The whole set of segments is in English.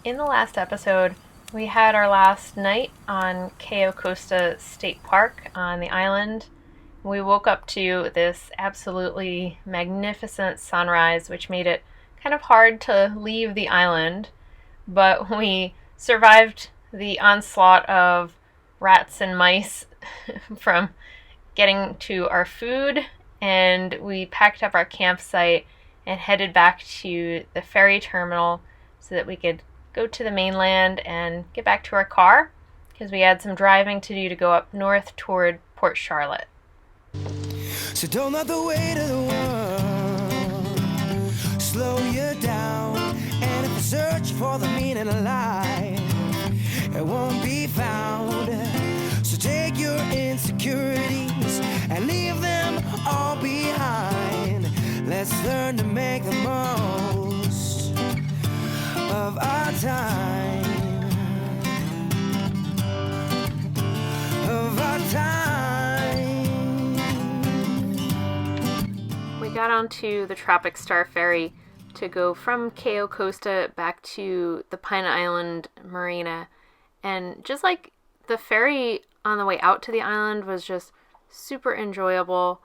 In the last episode, we had our last night on Cayo Costa State Park on the island. We woke up to this absolutely magnificent sunrise, which made it kind of hard to leave the island, but we survived the onslaught of rats and mice from getting to our food, and we packed up our campsite and headed back to the ferry terminal so that we could go to the mainland and get back to our car because we had some driving to do to go up north toward Port Charlotte. So don't let the weight of the world slow you down. And if you search for the meaning of life, it won't be found. So take your insecurities and leave them all behind. Let's learn to make the most of our time. Of our time. We got onto the Tropic Star Ferry to go from Cayo Costa back to the Pine Island Marina. And just like the ferry on the way out to the island was just super enjoyable,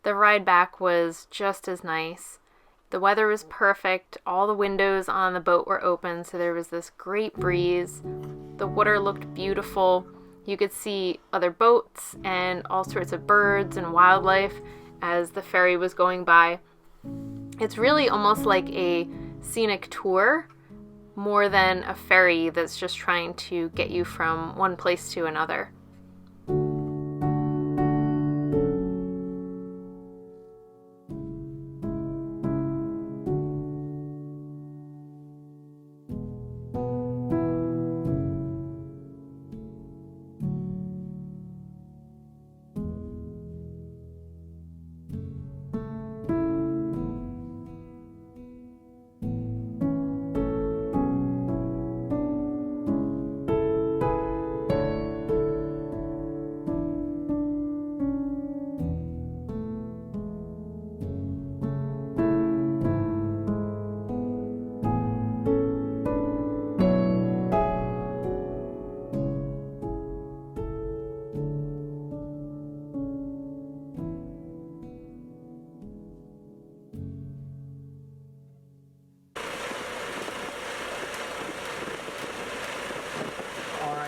the ride back was just as nice. The weather was perfect. All the windows on the boat were open, so there was this great breeze. The water looked beautiful. You could see other boats and all sorts of birds and wildlife as the ferry was going by. It's really almost like a scenic tour more than a ferry that's just trying to get you from one place to another.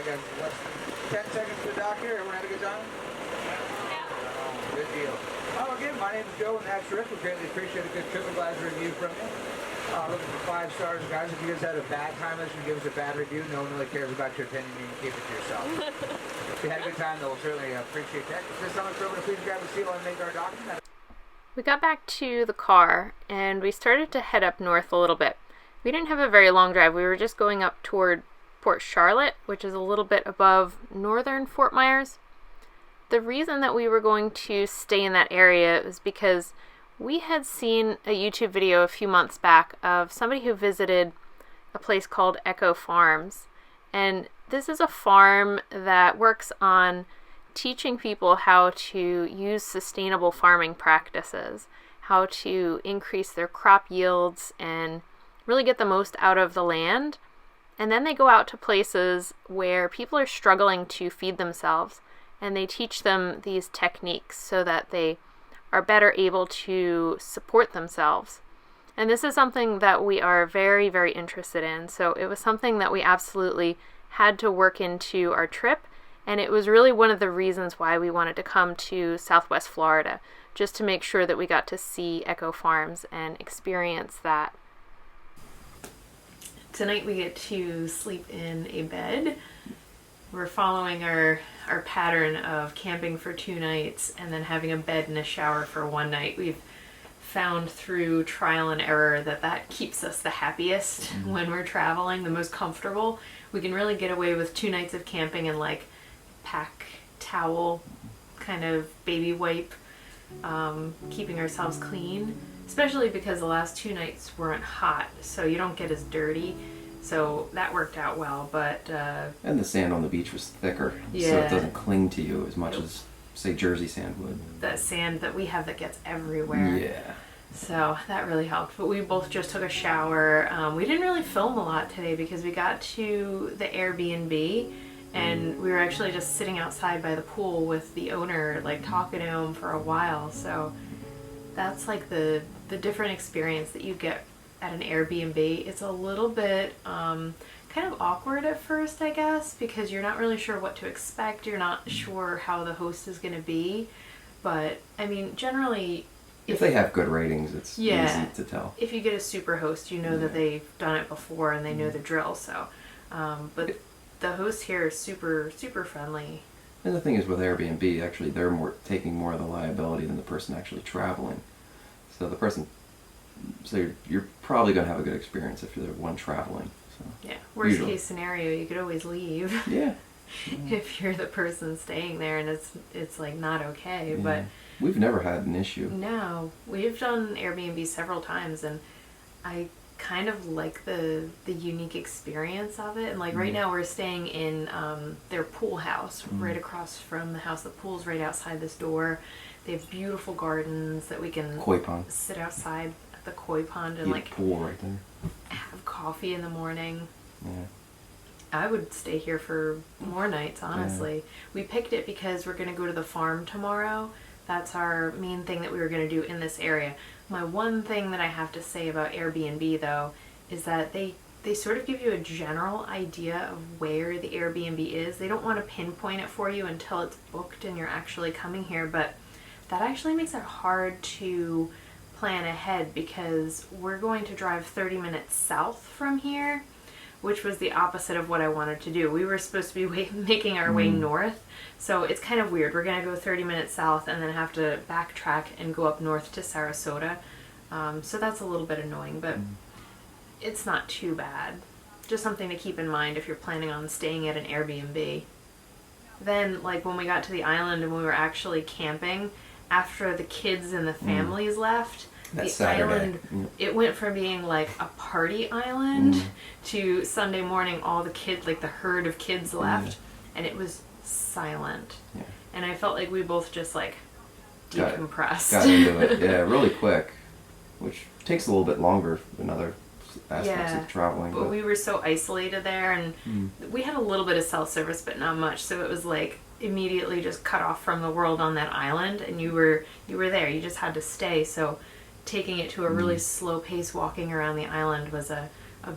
Got less than 10 seconds to the dock here. Everyone had a good time? Yeah. Good deal. Oh, again, my name is Joe, and that's Rick. We greatly appreciate a good TripAdvisor review from you. Looking for 5 stars, guys. If you guys had a bad time, listen, give us a bad review. No one really cares about your opinion. You can keep it to yourself. If you had a good time, though, we'll certainly appreciate that. If this summer, please grab a seal and make our document. We got back to the car, and we started to head up north a little bit. We didn't have a very long drive. We were just going up toward Port Charlotte, which is a little bit above northern Fort Myers. The reason that we were going to stay in that area was because we had seen a YouTube video a few months back of somebody who visited a place called Echo Farms. And this is a farm that works on teaching people how to use sustainable farming practices, how to increase their crop yields and really get the most out of the land. And then they go out to places where people are struggling to feed themselves, and they teach them these techniques so that they are better able to support themselves. And this is something that we are very, very interested in. So it was something that we absolutely had to work into our trip, and it was really one of the reasons why we wanted to come to Southwest Florida, just to make sure that we got to see Echo Farms and experience that. Tonight we get to sleep in a bed. We're following our pattern of camping for 2 nights and then having a bed and a shower for 1 night. We've found through trial and error that keeps us the happiest when we're traveling, the most comfortable. We can really get away with 2 nights of camping and like pack towel, kind of baby wipe, keeping ourselves clean. Especially because the last 2 nights weren't hot, so you don't get as dirty. So that worked out well, but... and the sand on the beach was thicker, yeah, so it doesn't cling to you as much as, say, Jersey sand would. That sand that we have that gets everywhere. Yeah. So that really helped. But we both just took a shower. We didn't really film a lot today because we got to the Air BnB and we were actually just sitting outside by the pool with the owner, like talking to him for a while. So that's like the different experience that you get at an Airbnb. It's a little bit kind of awkward at first, I guess, because you're not really sure what to expect. You're not sure how the host is going to be. But I mean, generally, if they have good ratings, it's easy to tell. If you get a super host, you know that they've done it before and they know the drill. So, but the hosts here are super, super friendly. And the thing is with Airbnb, actually, they're taking more of the liability than the person actually traveling. So you're probably going to have a good experience if you're the one traveling. So yeah. Worst case scenario, you could always leave. Yeah. If you're the person staying there and it's like not okay. Yeah. But we've never had an issue. No, we've done Airbnb several times, and I kind of like the unique experience of it. And like right now we're staying in their pool house right across from the house. The pool's right outside this door. They have beautiful gardens that we can koi pond. Sit outside at the koi pond and like pool right there. Have coffee in the morning. Yeah. I would stay here for more nights, honestly. Yeah. We picked it because we're going to go to the farm tomorrow. That's our main thing that we were going to do in this area. My one thing that I have to say about Airbnb, though, is that they sort of give you a general idea of where the Airbnb is. They don't want to pinpoint it for you until it's booked and you're actually coming here, but that actually makes it hard to plan ahead because we're going to drive 30 minutes south from here, which was the opposite of what I wanted to do. We were supposed to be making our way north, so it's kind of weird. We're going to go 30 minutes south and then have to backtrack and go up north to Sarasota. So that's a little bit annoying, but it's not too bad. Just something to keep in mind if you're planning on staying at an Airbnb. Then, like, when we got to the island and we were actually camping, after the kids and the families left, that the Saturday. Island, it went from being like a party island to Sunday morning, all the kids, like the herd of kids left, and it was silent. Yeah. And I felt like we both just like decompressed. Got into it, yeah, really quick, which takes a little bit longer than other aspects of traveling. But we were so isolated there, and we had a little bit of cell service, but not much, so it was like immediately just cut off from the world on that island, and you were there. You just had to stay, so taking it to a really slow pace walking around the island was a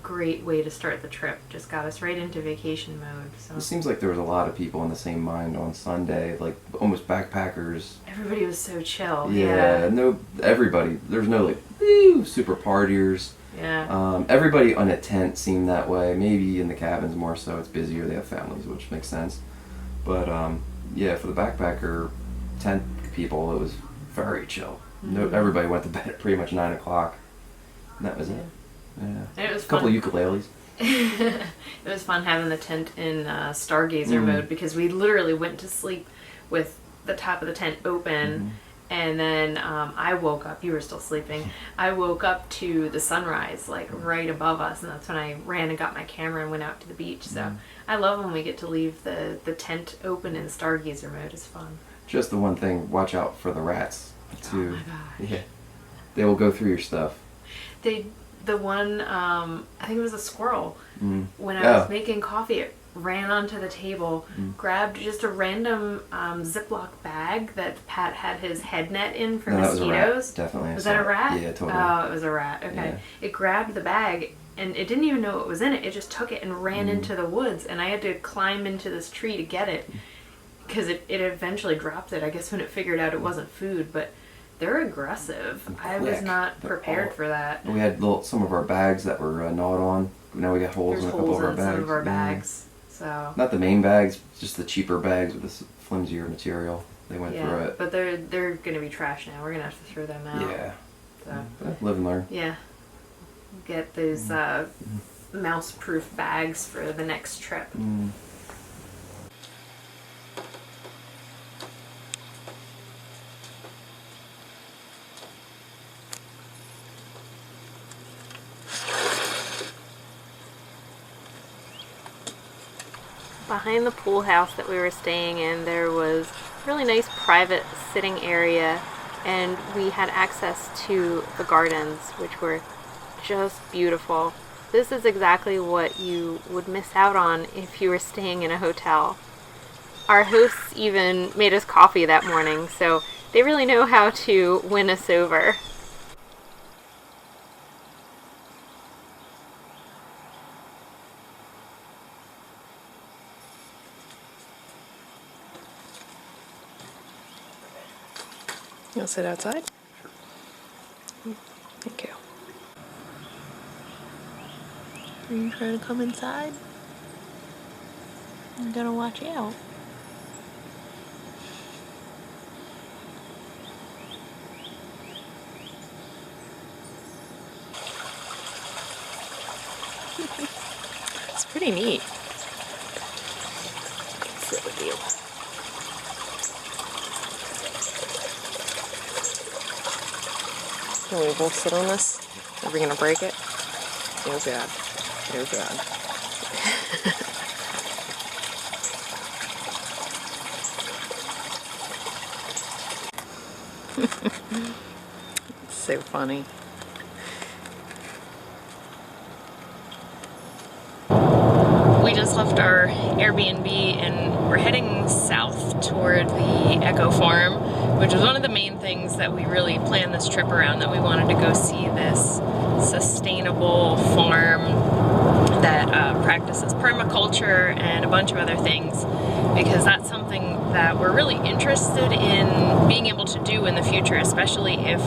great way to start the trip. Just got us right into vacation mode. So it seems like there was a lot of people in the same mind on Sunday, like almost backpackers. Everybody was so chill. Everybody. There's no like woo, super partiers. Yeah. Everybody on a tent seemed that way. Maybe in the cabins more so. It's busier. They have families, which makes sense. But for the backpacker tent people, it was very chill. No, everybody went to bed at pretty much 9 o'clock. And that was it. Yeah. And it was a couple of ukuleles. It was fun having the tent in stargazer mode because we literally went to sleep with the top of the tent open, and then I woke up. You were still sleeping. I woke up to the sunrise like right above us, and that's when I ran and got my camera and went out to the beach. So I love when we get to leave the tent open in stargazer mode. It's fun. Just the one thing: watch out for the rats. Too. Oh my gosh. Yeah, they will go through your stuff. The one, I think it was a squirrel. When I was making coffee, it ran onto the table, grabbed just a random Ziploc bag that Pat had his head net in for mosquitoes. That was a rat. Definitely. Was that a rat? Yeah, totally. Oh, it was a rat. Okay. Yeah. It grabbed the bag, and it didn't even know what was in it. It just took it and ran into the woods, and I had to climb into this tree to get it because it eventually dropped it, I guess, when it figured out it wasn't food, but they're aggressive. I was not prepared for that. We had some of our bags that were gnawed on. Now we got holes in a couple of our bags. Some of our bags. So not the main bags, just the cheaper bags with this flimsier material. They went through it. But they're going to be trash now. We're going to have to throw them out. Yeah. So live and learn. Yeah. Get those mouse-proof bags for the next trip. Behind the pool house that we were staying in, there was a really nice private sitting area, and we had access to the gardens, which were just beautiful. This is exactly what you would miss out on if you were staying in a hotel. Our hosts even made us coffee that morning, so they really know how to win us over. You want to sit outside? Sure. Thank you. Are you trying to come inside? I'm gonna watch you out. It's pretty neat. Sit with you. Can we both sit on this? Are we gonna break it? Oh god. Oh god. It's so funny. We just left our Airbnb and we're heading south toward the Echo Farm, which was one of the main things that we really planned this trip around, that we wanted to go see this sustainable farm that practices permaculture and a bunch of other things, because that's something that we're really interested in being able to do in the future, especially if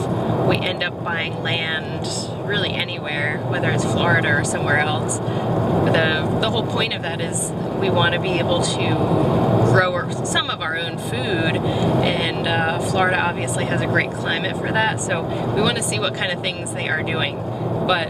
we end up buying land really anywhere, whether it's Florida or somewhere else. The whole point of that is we want to be able to grow some of our own food, and Florida obviously has a great climate for that, so we want to see what kind of things they are doing. But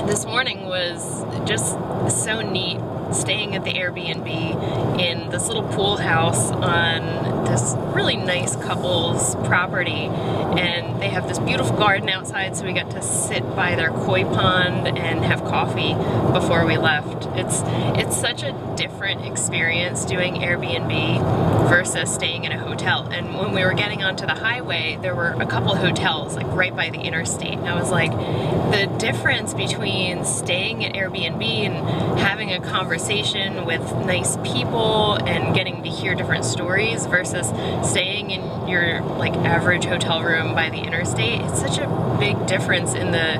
this morning was just so neat, staying at the Airbnb in this little pool house on this really nice couple's property, and they have this beautiful garden outside, so we got to sit by their koi pond and have coffee before we left. It's such a different experience doing Airbnb versus staying in a hotel. And when we were getting onto the highway, there were a couple of hotels like right by the interstate, and I was like, the difference between staying at Airbnb and having a conversation with nice people and getting to hear different stories versus staying in your like average hotel room by the interstate, it's such a big difference in the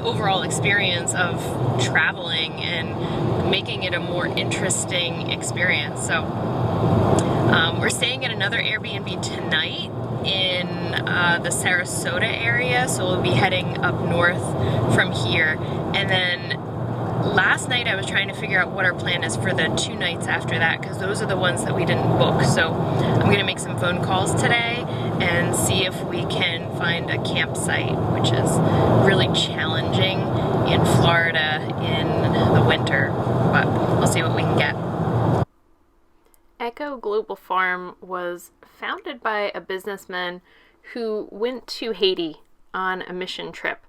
overall experience of traveling and making it a more interesting experience. So we're staying at another Airbnb tonight in the Sarasota area, so we'll be heading up north from here. And then last night I was trying to figure out what our plan is for the 2 nights after that, because those are the ones that we didn't book. So I'm going to make some phone calls today and see if we can find a campsite, which is really challenging in Florida in the winter, but we'll see what we can get. Echo Global Farm was founded by a businessman who went to Haiti on a mission trip.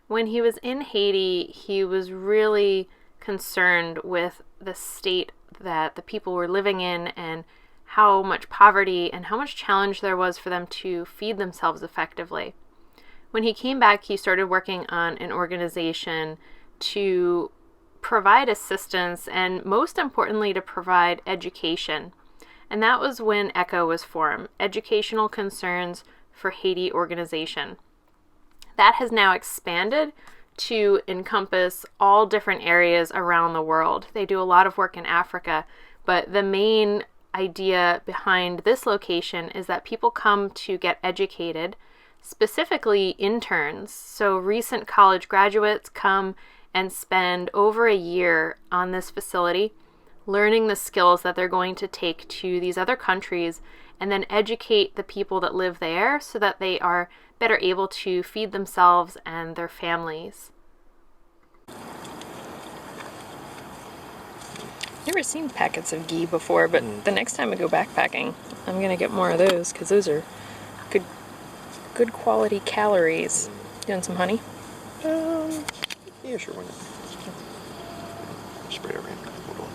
When he was in Haiti, he was really concerned with the state that the people were living in and how much poverty and how much challenge there was for them to feed themselves effectively. When he came back, he started working on an organization to provide assistance and, most importantly, to provide education. And that was when ECHO was formed, Educational Concerns for Haiti Organization. That has now expanded to encompass all different areas around the world. They do a lot of work in Africa, but the main idea behind this location is that people come to get educated, specifically interns. So recent college graduates come and spend over a year on this facility, learning the skills that they're going to take to these other countries and then educate the people that live there so that they are better able to feed themselves and their families. Never seen packets of ghee before, but the next time I go backpacking, I'm gonna get more of those because those are good quality calories. You want some honey? Yeah, sure, why not? Spray it around. Hold on.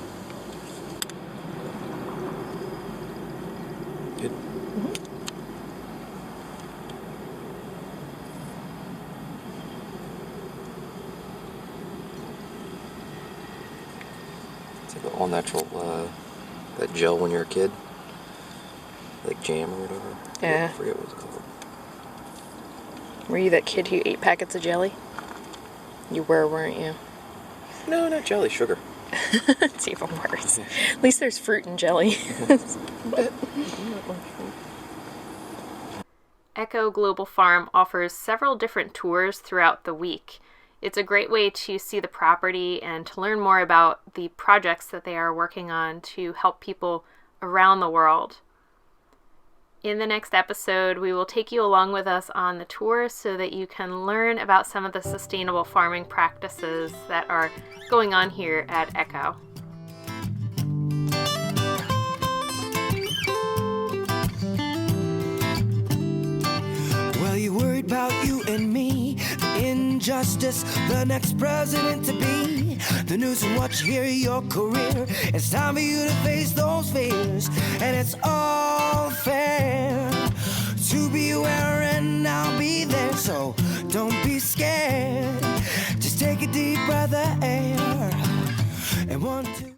Good. natural, that gel when you're a kid. Like jam or whatever. Yeah. I forget what it's called. Were you that kid who ate packets of jelly? You were, weren't you? No, not jelly, sugar. It's even worse. At least there's fruit and jelly. Echo Global Farm offers several different tours throughout the week. It's a great way to see the property and to learn more about the projects that they are working on to help people around the world. In the next episode, we will take you along with us on the tour so that you can learn about some of the sustainable farming practices that are going on here at Echo. Well, you worried about you and me, the injustice, the next president to be, the news and what you hear, your career. It's time for you to face those fears, and it's all fair to be aware and now